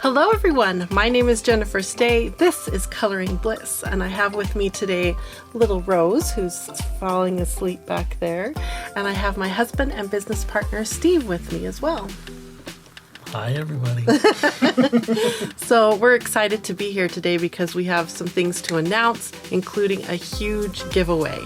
Hello everyone, my name is Jennifer Stay. This is Coloring Bliss, and I have with me today little Rose, who's falling asleep back there, and I have my husband and business partner Steve with me as well. Hi everybody. So we're excited to be here today because we have some things to announce, including a huge giveaway.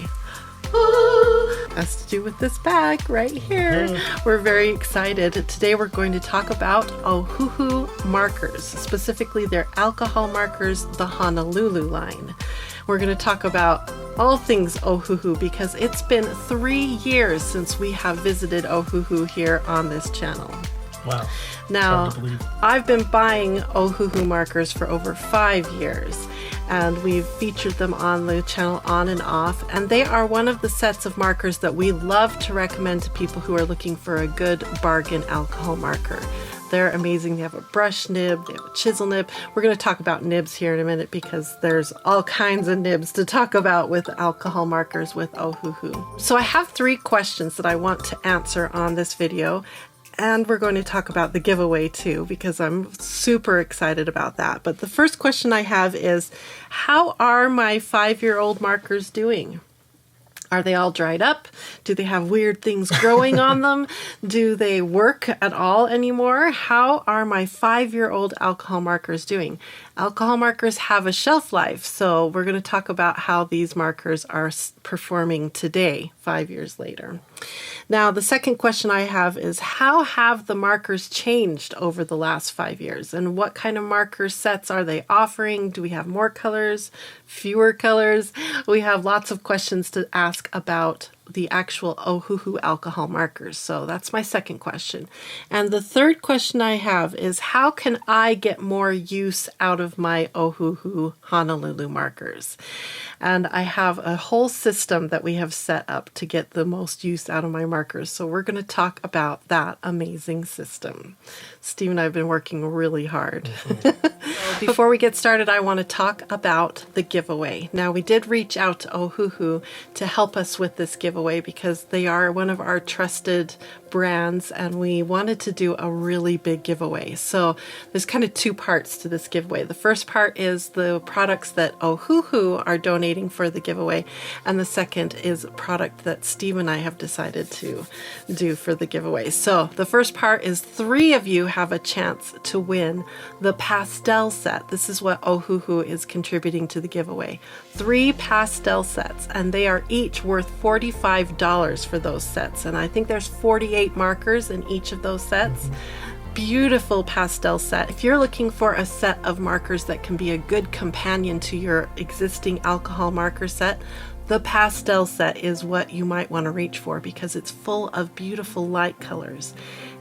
Has to do with this bag right here. We're very excited. Today we're going to talk about Ohuhu markers, specifically their alcohol markers, the Honolulu line. We're going to talk about all things Ohuhu because it's been 3 years since we have visited Ohuhu here on this channel. Wow. Now, I've been buying Ohuhu markers for over 5 years, and we've featured them on the channel on and off, and they are one of the sets of markers that we love to recommend to people who are looking for a good bargain alcohol marker. They're amazing. They have a brush nib, they have a chisel nib. We're going to talk about nibs here in a minute because there's all kinds of nibs to talk about with alcohol markers with Ohuhu. So I have 3 questions that I want to answer on this video. And we're going to talk about the giveaway too, because I'm super excited about that. But the first question I have is, how are my 5-year-old markers doing? Are they all dried up? Do they have weird things growing on them? Do they work at all anymore? How are my 5-year-old alcohol markers doing? Alcohol markers have a shelf life, so we're going to talk about how these markers are performing today, 5 years later. Now, the second question I have is, how have the markers changed over the last 5 years? And what kind of marker sets are they offering? Do we have more colors, fewer colors? We have lots of questions to ask about the actual Ohuhu alcohol markers. So that's my second question. And the third question I have is, how can I get more use out of my Ohuhu Honolulu markers? And I have a whole system that we have set up to get the most use out of my markers. So we're going to talk about that amazing system. Steve and I have been working really hard. Before we get started, I want to talk about the giveaway. Now, we did reach out to Ohuhu to help us with this giveaway because they are one of our trusted brands, and we wanted to do a really big giveaway. So there's kind of 2 parts to this giveaway. The first part is the products that Ohuhu are donating for the giveaway, and the second is a product that Steve and I have decided to do for the giveaway. So the first part is 3 of you have a chance to win the Pastel set. This is what Ohuhu is contributing to the giveaway. 3 pastel sets, and they are each worth $45 for those sets. And I think there's 48 markers in each of those sets. Beautiful pastel set. If you're looking for a set of markers that can be a good companion to your existing alcohol marker set, the pastel set is what you might want to reach for because it's full of beautiful light colors.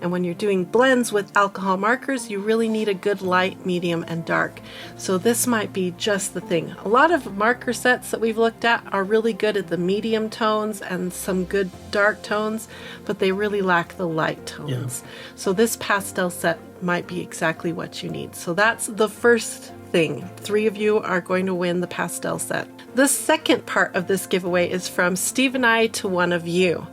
And when you're doing blends with alcohol markers, you really need a good light, medium, and dark. So this might be just the thing. A lot of marker sets that we've looked at are really good at the medium tones and some good dark tones, but they really lack the light tones. So this pastel set might be exactly what you need. So that's the first thing. 3 of you are going to win the pastel set. The second part of this giveaway is from Steve and I to one of you.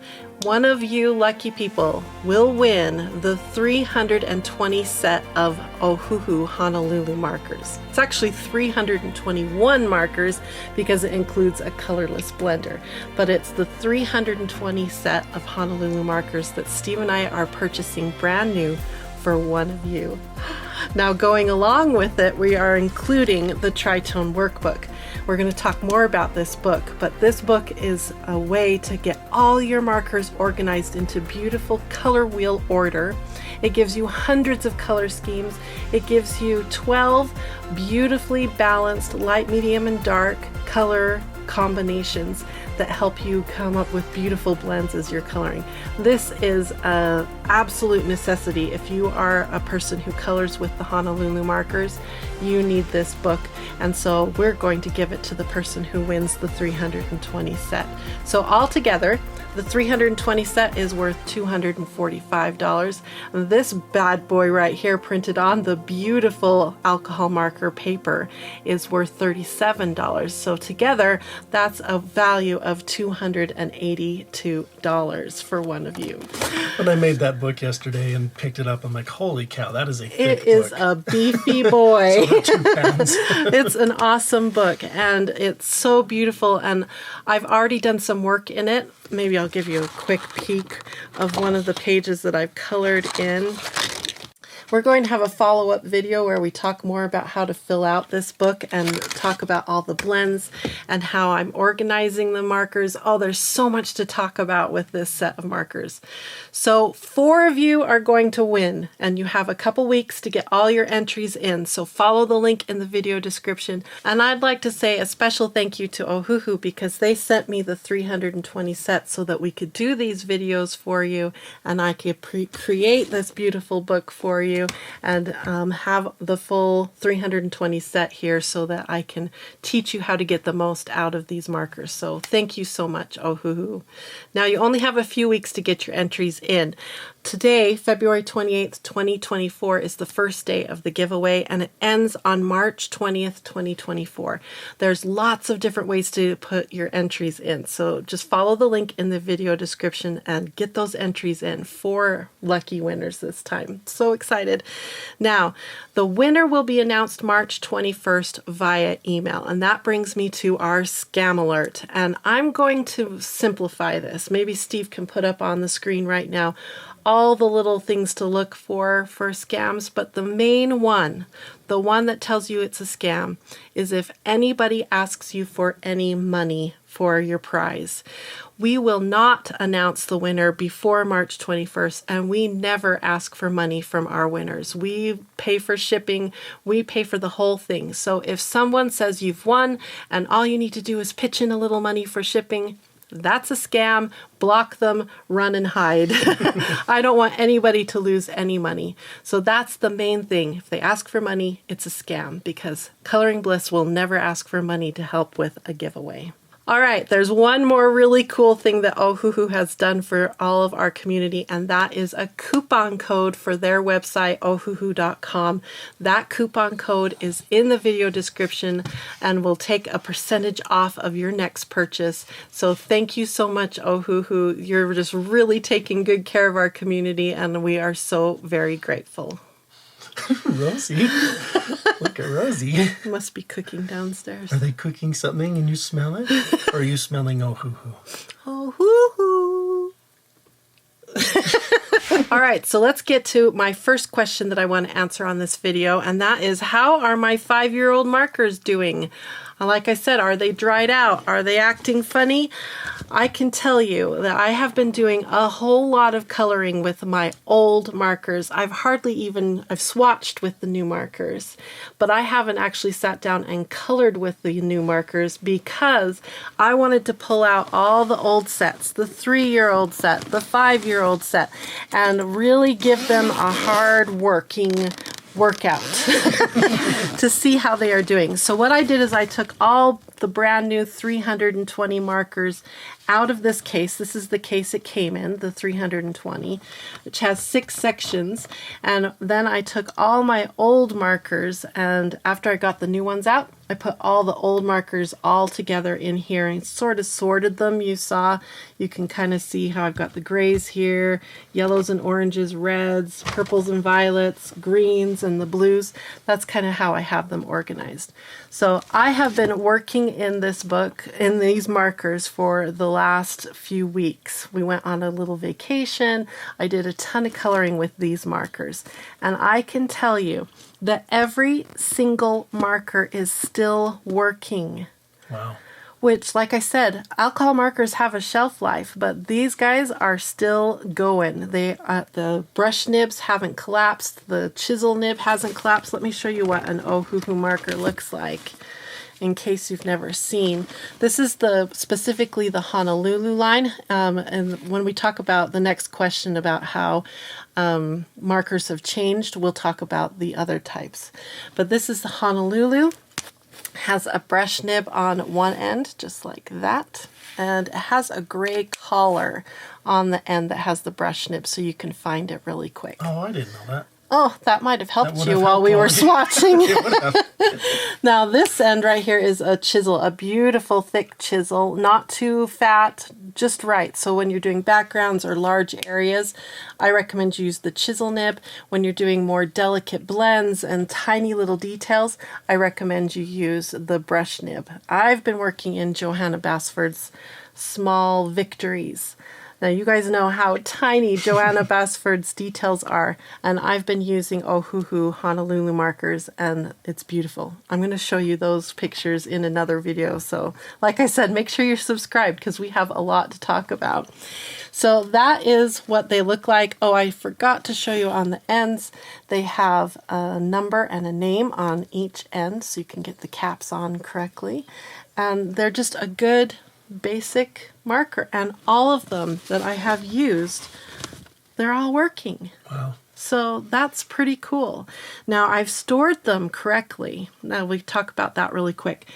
One of you lucky people will win the 320 set of Ohuhu Honolulu markers. It's actually 321 markers because it includes a colorless blender, but it's the 320 set of Honolulu markers that Steve and I are purchasing brand new for one of you. Now, going along with it, we are including the Tritone Workbook. We're going to talk more about this book, but this book is a way to get all your markers organized into beautiful color wheel order. It gives you hundreds of color schemes. It gives you 12 beautifully balanced light, medium, and dark color combinations that help you come up with beautiful blends as you're coloring. This is an absolute necessity. If you are a person who colors with the Honolulu markers, you need this book, and so we're going to give it to the person who wins the 320 set. So altogether, The 320 set is worth $245. This bad boy right here, printed on the beautiful alcohol marker paper, is worth $37. So together, that's a value of $282 for one of you. When I made that book yesterday and picked it up, I'm like, holy cow, that is a thick It is book. a beefy boy. It's over 2 pounds. It's an awesome book, and it's so beautiful, and I've already done some work in it. Maybe I'll give you a quick peek of one of the pages that I've colored in. We're going to have a follow-up video where we talk more about how to fill out this book and talk about all the blends and how I'm organizing the markers. Oh, there's so much to talk about with this set of markers. So 4 of you are going to win, and you have a couple weeks to get all your entries in. So follow the link in the video description. And I'd like to say a special thank you to Ohuhu, because they sent me the 320 sets so that we could do these videos for you, and I could create this beautiful book for you and have the full 320 set here so that I can teach you how to get the most out of these markers. So thank you so much, Ohuhu. Now you only have a few weeks to get your entries in. Today, February 28th, 2024, is the first day of the giveaway, and it ends on March 20th, 2024. There's lots of different ways to put your entries in, so just follow the link in the video description and get those entries in. 4 lucky winners this time. So excited. Now, the winner will be announced March 21st via email, and that brings me to our scam alert. And I'm going to simplify this. Maybe Steve can put up on the screen right now all the little things to look for scams, but the main one, the one that tells you it's a scam, is if anybody asks you for any money for your prize. We will not announce the winner before March 21st, and we never ask for money from our winners. We pay for shipping, we pay for the whole thing. So if someone says you've won and all you need to do is pitch in a little money for shipping, that's a scam. Block them, run and hide. I don't want anybody to lose any money. So that's the main thing. If they ask for money, it's a scam, because Coloring Bliss will never ask for money to help with a giveaway. All right, there's one more really cool thing that Ohuhu has done for all of our community, and that is a coupon code for their website, ohuhu.com. That coupon code is in the video description and will take a percentage off of your next purchase. So thank you so much, Ohuhu. You're just really taking good care of our community, and we are so very grateful. Rosie. Look at Rosie. Must be cooking downstairs. Are they cooking something and you smell it? Or are you smelling Ohuhu? Ohuhu. All right, so let's get to my first question that I want to answer on this video, and that is, how are my 5-year-old markers doing? Like I said, are they dried out? Are they acting funny? I can tell you that I have been doing a whole lot of coloring with my old markers. I've swatched with the new markers, but I haven't actually sat down and colored with the new markers because I wanted to pull out all the old sets, the 3-year-old set, the 5-year-old set, and really give them a hard workout to see how they are doing. So what I did is I took all the brand new 320 markers out of this case. This is the case it came in, the 320, which has 6 sections. And then I took all my old markers, and after I got the new ones out, I put all the old markers all together in here and sort of sorted them. You can kind of see how I've got the grays here, yellows and oranges, reds, purples and violets, greens and the blues. That's kind of how I have them organized. So I have been working in this book, in these markers, for the last few weeks. We went on a little vacation. I did a ton of coloring with these markers. And I can tell you that every single marker is still working. Wow. Which, like I said, alcohol markers have a shelf life, but these guys are still going. The brush nibs haven't collapsed. The chisel nib hasn't collapsed. Let me show you what an Ohuhu marker looks like, in case you've never seen. This is specifically the Honolulu line. And when we talk about the next question about how markers have changed, we'll talk about the other types. But this is the Honolulu. Has a brush nib on one end, just like that. And it has a gray collar on the end that has the brush nib, so you can find it really quick. Oh, I didn't know that. Oh, that might have helped That would you have while helped we were while swatching. It would have. Now this end right here is a chisel, a beautiful thick chisel, not too fat, just right. So when you're doing backgrounds or large areas, I recommend you use the chisel nib. When you're doing more delicate blends and tiny little details, I recommend you use the brush nib. I've been working in Johanna Basford's Small Victories. Now you guys know how tiny Johanna Basford's details are, and I've been using Ohuhu Honolulu markers, and it's beautiful. I'm going to show you those pictures in another video, so like I said, make sure you're subscribed because we have a lot to talk about. So that is what they look like. Oh, I forgot to show you on the ends. They have a number and a name on each end, so you can get the caps on correctly, and they're just a good basic marker, and all of them that I have used, they're all working. Wow. So that's pretty cool. Now I've stored them correctly. Now we talk about that really quick.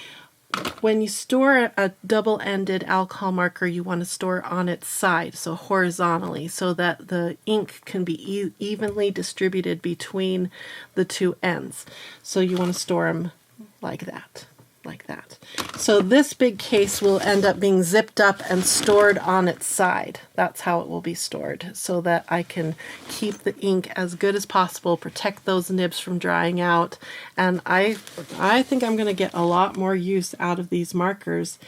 When you store a double-ended alcohol marker, you want to store it on its side, so horizontally, so that the ink can be evenly distributed between the two ends. So you want to store them like that. Like that. So this big case will end up being zipped up and stored on its side. That's how it will be stored, so that I can keep the ink as good as possible, protect those nibs from drying out, and I think I'm going to get a lot more use out of these markers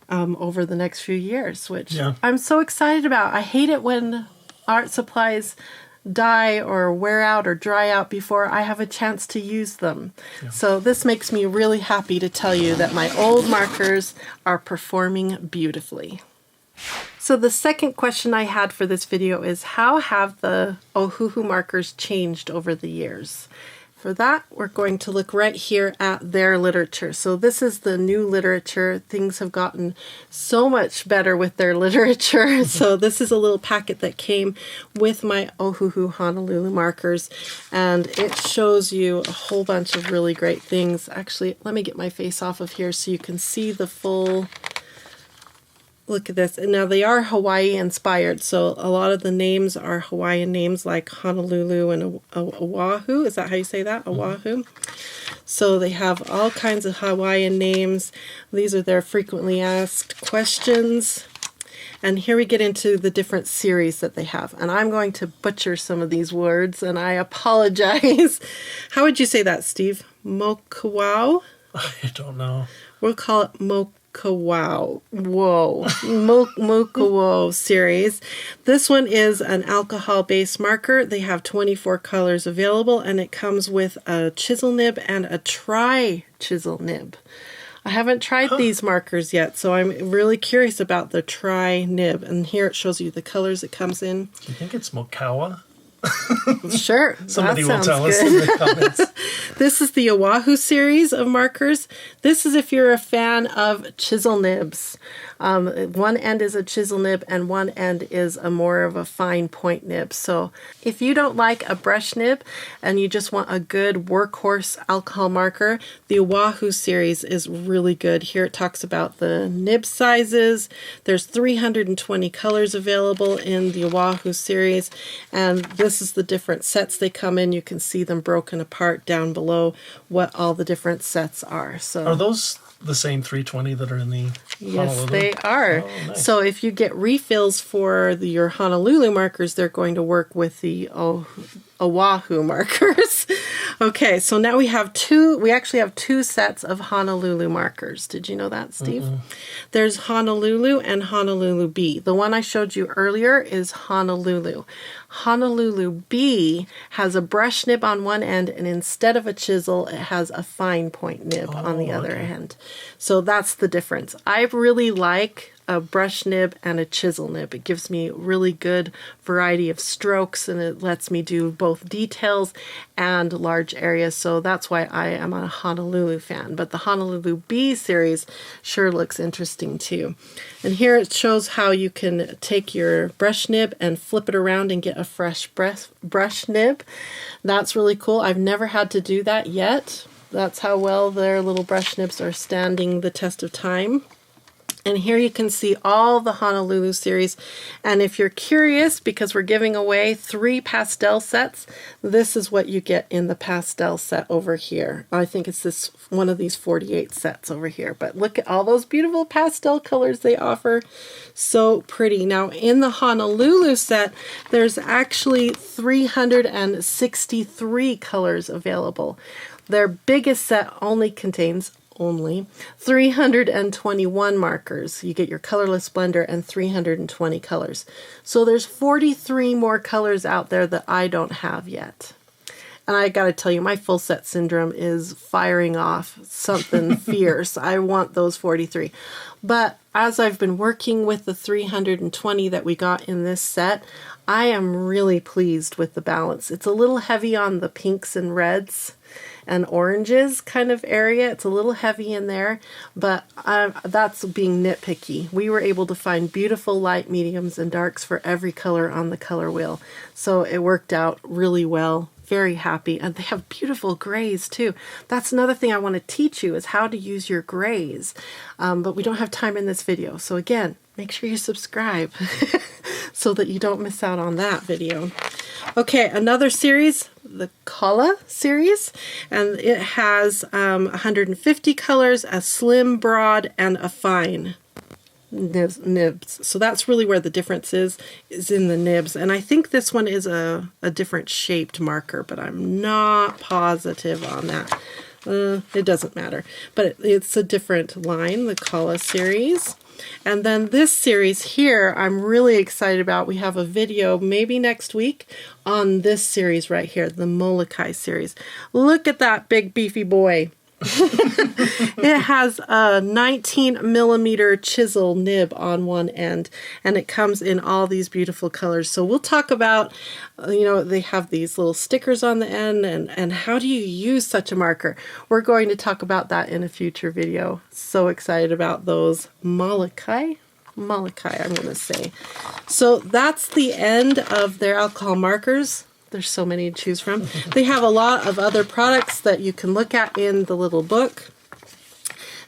over the next few years, which I'm so excited about. I hate it when art supplies die or wear out or dry out before I have a chance to use them. So this makes me really happy to tell you that my old markers are performing beautifully. So the second question I had for this video is, how have the Ohuhu markers changed over the years? For that, we're going to look right here at their literature. So this is the new literature. Things have gotten so much better with their literature. So this is a little packet that came with my Ohuhu Honolulu markers, and it shows you a whole bunch of really great things. Actually, let me get my face off of here so you can see the full. Look at this. And now they are Hawaii inspired, so a lot of the names are Hawaiian names like Honolulu and Oahu. Is that how you say that? Oahu. So they have all kinds of Hawaiian names. These are their frequently asked questions. And here we get into the different series that they have. And I'm going to butcher some of these words, and I apologize. How would you say that, Steve? Mokawau? I don't know. We'll call it Mokawau series. This one is an alcohol-based marker. They have 24 colors available, and it comes with a chisel nib and a tri-chisel nib. I haven't tried these markers yet, so I'm really curious about the tri-nib. And here it shows you the colors it comes in. Do you think it's Mokawa? Sure. Somebody will tell us in the comments. This is the Oahu series of markers. This is if you're a fan of chisel nibs. One end is a chisel nib and one end is a more of a fine point nib. So if you don't like a brush nib and you just want a good workhorse alcohol marker, the Oahu series is really good. Here it talks about the nib sizes. There's 320 colors available in the Oahu series, and this is the different sets they come in. You can see them broken apart down below, what all the different sets are. So are those the same 320 that are in the Yes, Honolulu? they are. Oh, nice. So if you get refills for your Honolulu markers, they're going to work with the Oahu markers. Okay, so now we actually have two sets of Honolulu markers. Did you know that, Steve? There's Honolulu and Honolulu B. The one I showed you earlier is Honolulu. Honolulu B has a brush nib on one end, and instead of a chisel, it has a fine point nib on the other end. So that's the difference. I really like a brush nib and a chisel nib. It gives me really good variety of strokes, and it lets me do both details and large areas. So that's why I am a Honolulu fan. But the Honolulu B series sure looks interesting too. And here it shows how you can take your brush nib and flip it around and get a fresh brush nib. That's really cool. I've never had to do that yet. That's how well their little brush nibs are standing the test of time. And here you can see all the Honolulu series. And if you're curious, because we're giving away 3 pastel sets, this is what you get in the pastel set over here. I think it's this one of these 48 sets over here. But look at all those beautiful pastel colors they offer. So pretty. Now in the Honolulu set, there's actually 363 colors available. Their biggest set only contains 321 markers. You get your colorless blender and 320 colors. So there's 43 more colors out there that I don't have yet. And I gotta tell you, my full set syndrome is firing off something fierce. I want those 43. But as I've been working with the 320 that we got in this set, I am really pleased with the balance. It's a little heavy on the pinks and reds and oranges kind of area. It's a little heavy in there, but that's being nitpicky. We were able to find beautiful light, mediums, and darks for every color on the color wheel. So it worked out really well. Very happy. And they have beautiful grays too. That's another thing I want to teach you is how to use your grays. But we don't have time in this video. So again, make sure you subscribe so that you don't miss out on that video. Okay, another series, the Kala series, and it has 150 colors, a slim, broad, and a fine nibs. So that's really where the difference is in the nibs. And I think this one is a different shaped marker, but I'm not positive on that. It doesn't matter, but it's a different line, the Kala series. And then this series here, I'm really excited about. We have a video maybe next week on this series right here, the Molokai series. Look at that big beefy boy. It has a 19mm chisel nib on one end, and it comes in all these beautiful colors. So we'll talk about, they have these little stickers on the end, and how do you use such a marker? We're going to talk about that in a future video. So excited about those Molokai, I'm going to say. So that's the end of their alcohol markers. There's so many to choose from. They have a lot of other products that you can look at in the little book.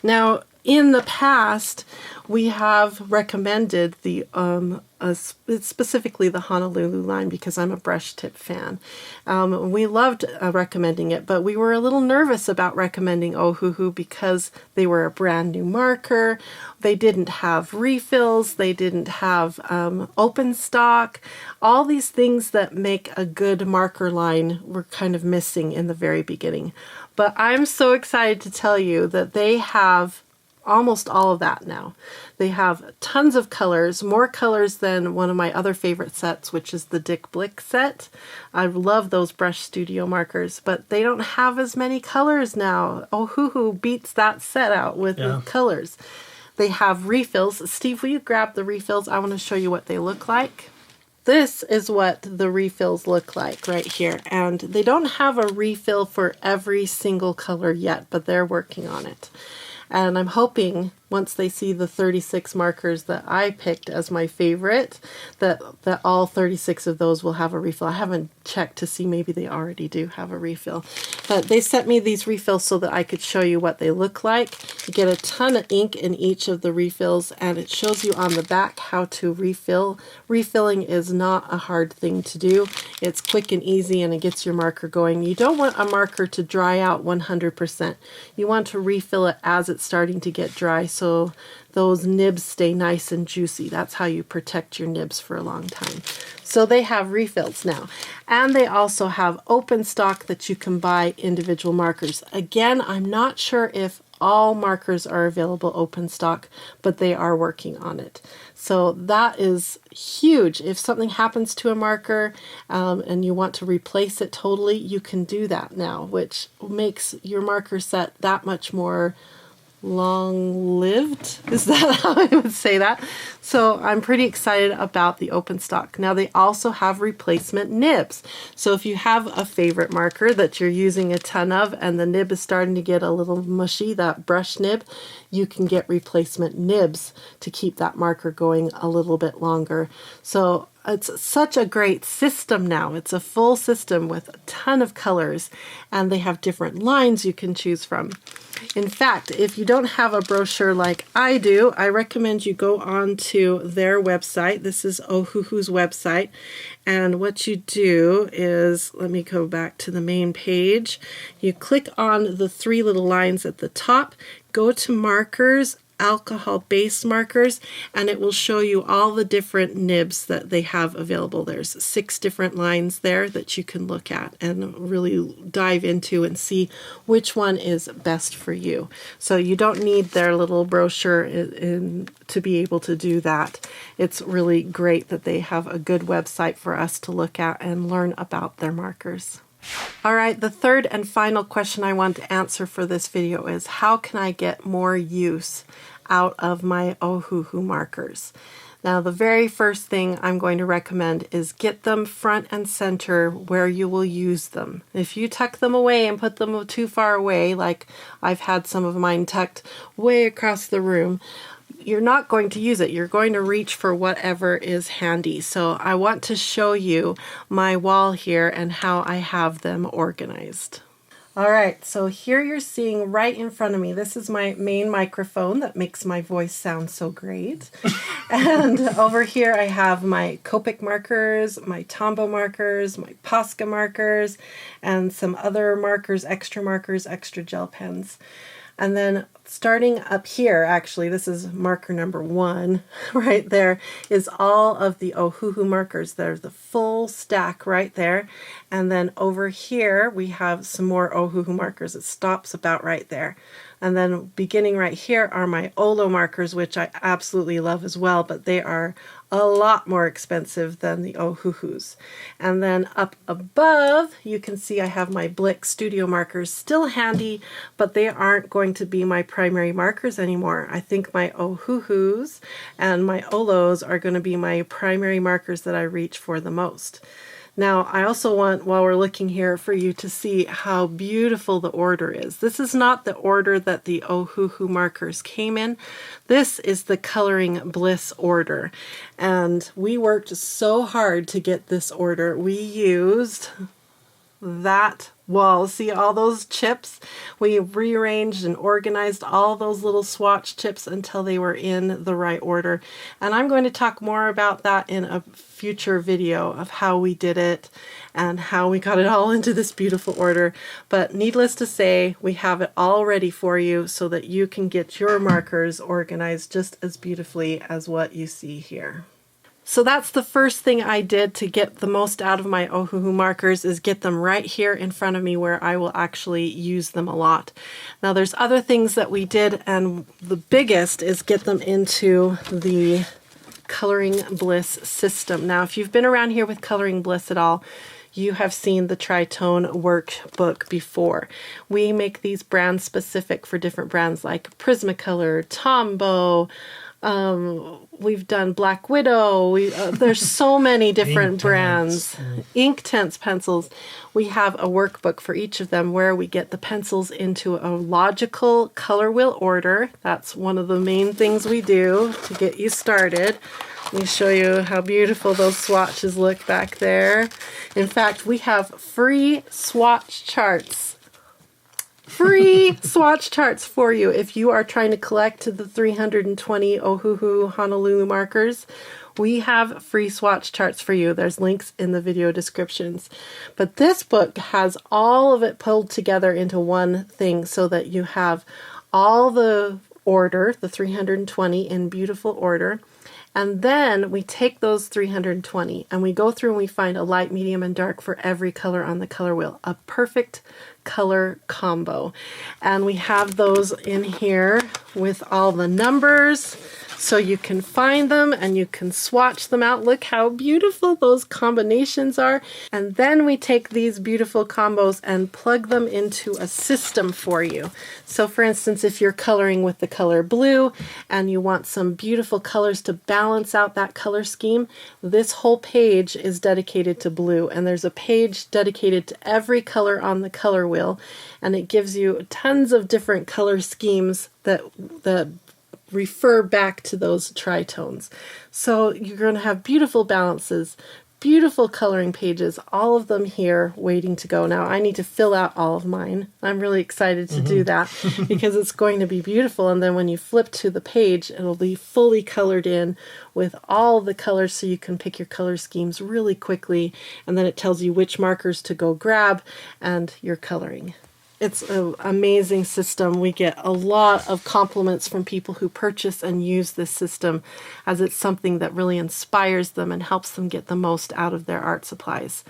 Now, in the past, we have recommended the specifically the Honolulu line because I'm a brush tip fan. We loved recommending it, but we were a little nervous about recommending Ohuhu because they were a brand new marker. They didn't have refills. They didn't have open stock. All these things that make a good marker line were kind of missing in the very beginning. But I'm so excited to tell you that they have almost all of that now. They have tons of colors, more colors than one of my other favorite sets, which is the Dick Blick set. I love those Brush Studio markers, but they don't have as many colors now. Ohuhu beats that set out with the colors. They have refills. Steve, will you grab the refills? I want to show you what they look like. This is what the refills look like right here. And they don't have a refill for every single color yet, but they're working on it. And I'm hoping once they see the 36 markers that I picked as my favorite, that all 36 of those will have a refill. I haven't checked to see, maybe they already do have a refill. But they sent me these refills so that I could show you what they look like. You get a ton of ink in each of the refills, and it shows you on the back how to refill. Refilling is not a hard thing to do. It's quick and easy, and it gets your marker going. You don't want a marker to dry out 100%. You want to refill it as it's starting to get dry, so those nibs stay nice and juicy. That's how you protect your nibs for a long time. So they have refills now. And they also have open stock that you can buy individual markers. Again, I'm not sure if all markers are available open stock, but they are working on it. So that is huge. If something happens to a marker and you want to replace it totally, you can do that now, which makes your marker set that much more long-lived. Is that how I would say that? So I'm pretty excited about the open stock. Now they also have replacement nibs. So if you have a favorite marker that you're using a ton of and the nib is starting to get a little mushy, that brush nib, you can get replacement nibs to keep that marker going a little bit longer. So it's such a great system now. It's a full system with a ton of colors, and they have different lines you can choose from. In fact, if you don't have a brochure like I do, I recommend you go on to their website. This is Ohuhu's website. And what you do is, let me go back to the main page. You click on the three little lines at the top, go to markers, alcohol-based markers, and it will show you all the different nibs that they have available. There's 6 different lines there that you can look at and really dive into and see which one is best for you. So you don't need their little brochure to be able to do that. It's really great that they have a good website for us to look at and learn about their markers. All right, the third and final question I want to answer for this video is, how can I get more use out of my Ohuhu markers? Now, the very first thing I'm going to recommend is get them front and center where you will use them. If you tuck them away and put them too far away, like I've had some of mine tucked way across the room, you're not going to use it. You're going to reach for whatever is handy. So I want to show you my wall here and how I have them organized. All right, so here you're seeing right in front of me, this is my main microphone that makes my voice sound so great. And over here I have my Copic markers, my Tombow markers, my Posca markers, and some other markers, extra gel pens. And then starting up here, actually, this is marker number 1, right there, is all of the Ohuhu markers. There's the full stack right there. And then over here, we have some more Ohuhu markers. It stops about right there. And then beginning right here are my Olo markers, which I absolutely love as well, but they are a lot more expensive than the Ohuhus. And then up above, you can see I have my Blick Studio markers, still handy, but they aren't going to be my primary markers anymore. I think my Ohuhus and my Olos are going to be my primary markers that I reach for the most. Now, I also want, while we're looking here, for you to see how beautiful the order is. This is not the order that the Ohuhu markers came in. This is the Coloring Bliss order. And we worked so hard to get this order. We used that wall. See all those chips? We rearranged and organized all those little swatch chips until they were in the right order. And I'm going to talk more about that in a future video of how we did it and how we got it all into this beautiful order. But needless to say, we have it all ready for you so that you can get your markers organized just as beautifully as what you see here. So that's the first thing I did to get the most out of my Ohuhu markers, is get them right here in front of me where I will actually use them a lot. Now there's other things that we did, and the biggest is get them into the Coloring Bliss system. Now if you've been around here with Coloring Bliss at all, you have seen the Tritone workbook before. We make these brand specific for different brands like Prismacolor, Tombow, we've done Black Widow. There's so many different brands. Inktense pencils. We have a workbook for each of them where we get the pencils into a logical color wheel order. That's one of the main things we do to get you started. Let me show you how beautiful those swatches look back there. In fact, we have free swatch charts. Free swatch charts for you if you are trying to collect the 320 Ohuhu Honolulu markers. We have free swatch charts for you. There's links in the video descriptions. But this book has all of it pulled together into one thing so that you have all the order, the 320 in beautiful order. And then we take those 320 and we go through and we find a light, medium, and dark for every color on the color wheel. A perfect color combo. And we have those in here with all the numbers So you can find them and you can swatch them out. Look how beautiful those combinations are. And then we take these beautiful combos and plug them into a system for you. So for instance, if you're coloring with the color blue and you want some beautiful colors to balance out that color scheme, this whole page is dedicated to blue, and there's a page dedicated to every color on the color wheel, and it gives you tons of different color schemes that refer back to those tritones. So you're going to have beautiful balances, beautiful coloring pages, all of them here waiting to go. Now I need to fill out all of mine. I'm really excited to do that because it's going to be beautiful. And then when you flip to the page, it'll be fully colored in with all the colors, so you can pick your color schemes really quickly. And then it tells you which markers to go grab and you're coloring. It's an amazing system. We get a lot of compliments from people who purchase and use this system, as it's something that really inspires them and helps them get the most out of their art supplies.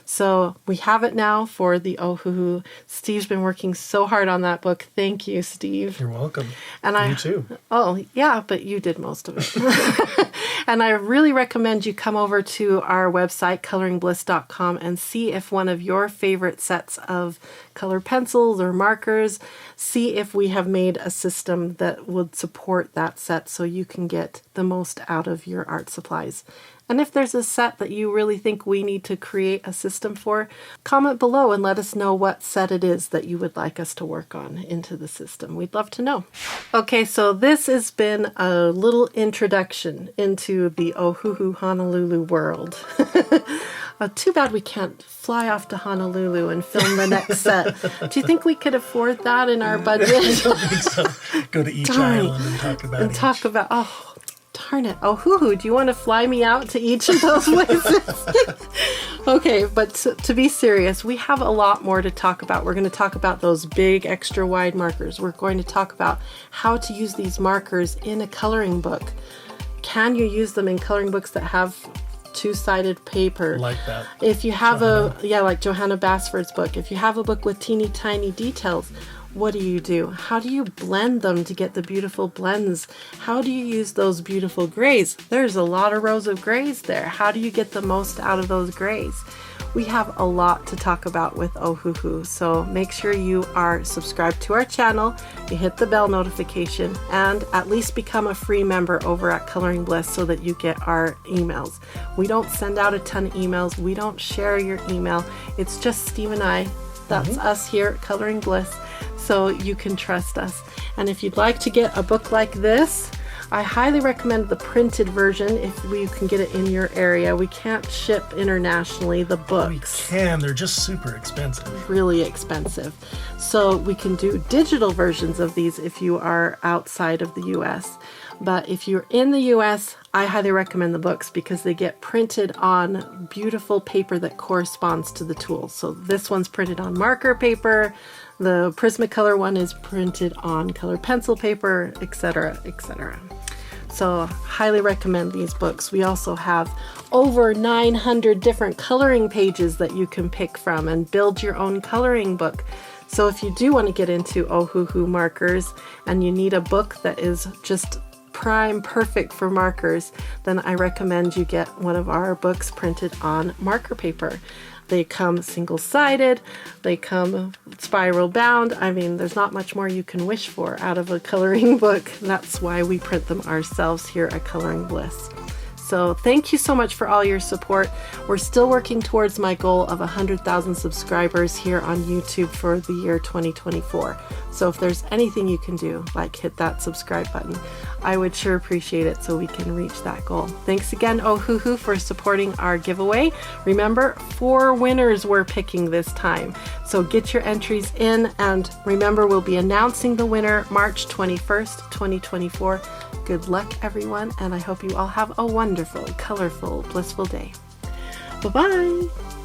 So we have it now for the Ohuhu. Steve's been working so hard on that book. Thank you, Steve. You're welcome. And You too. Oh, yeah, but you did most of it. And I really recommend you come over to our website, coloringbliss.com, and see if one of your favorite sets of color pencils or markers, see if we have made a system that would support that set so you can get the most out of your art supplies. And if there's a set that you really think we need to create a system for, comment below and let us know what set it is that you would like us to work on into the system. We'd love to know. Okay, so this has been a little introduction into the Ohuhu Honolulu world. Too bad we can't fly off to Honolulu and film the next set. Do you think we could afford that in our budget? I don't think so. Go to each island and talk about it. Talk about, oh, darn it. Ohuhu, do you want to fly me out to each of those places? Okay, but to be serious, we have a lot more to talk about. We're going to talk about those big extra wide markers. We're going to talk about how to use these markers in a coloring book. Can you use them in coloring books that have two-sided paper? Like that. If you have like Johanna Basford's book, if you have a book with teeny tiny details, what do? How do you blend them to get the beautiful blends? How do you use those beautiful grays? There's a lot of rows of grays there. How do you get the most out of those grays? We have a lot to talk about with Ohuhu, so make sure you are subscribed to our channel, you hit the bell notification, and at least become a free member over at Coloring Bliss so that you get our emails. We don't send out a ton of emails. We don't share your email. It's just Steve and I. That's us here at Coloring Bliss, so you can trust us. And if you'd like to get a book like this, I highly recommend the printed version if you can get it in your area. We can't ship internationally the books. We can. They're just super expensive. Really expensive. So we can do digital versions of these if you are outside of the US. But if you're in the US, I highly recommend the books because they get printed on beautiful paper that corresponds to the tools. So this one's printed on marker paper, the Prismacolor one is printed on colored pencil paper, etc., etc. So highly recommend these books. We also have over 900 different coloring pages that you can pick from and build your own coloring book. So if you do want to get into Ohuhu markers and you need a book that is just prime perfect for markers, then I recommend you get one of our books printed on marker paper. They come single-sided, they come spiral bound. I mean, there's not much more you can wish for out of a coloring book. That's why we print them ourselves here at Coloring Bliss. So thank you so much for all your support. We're still working towards my goal of 100,000 subscribers here on YouTube for the year 2024. So if there's anything you can do, like hit that subscribe button, I would sure appreciate it so we can reach that goal. Thanks again, Ohuhu, for supporting our giveaway. Remember, 4 winners we're picking this time. So get your entries in, and remember, we'll be announcing the winner March 21st, 2024. Good luck, everyone, and I hope you all have a wonderful, colorful, blissful day. Bye-bye.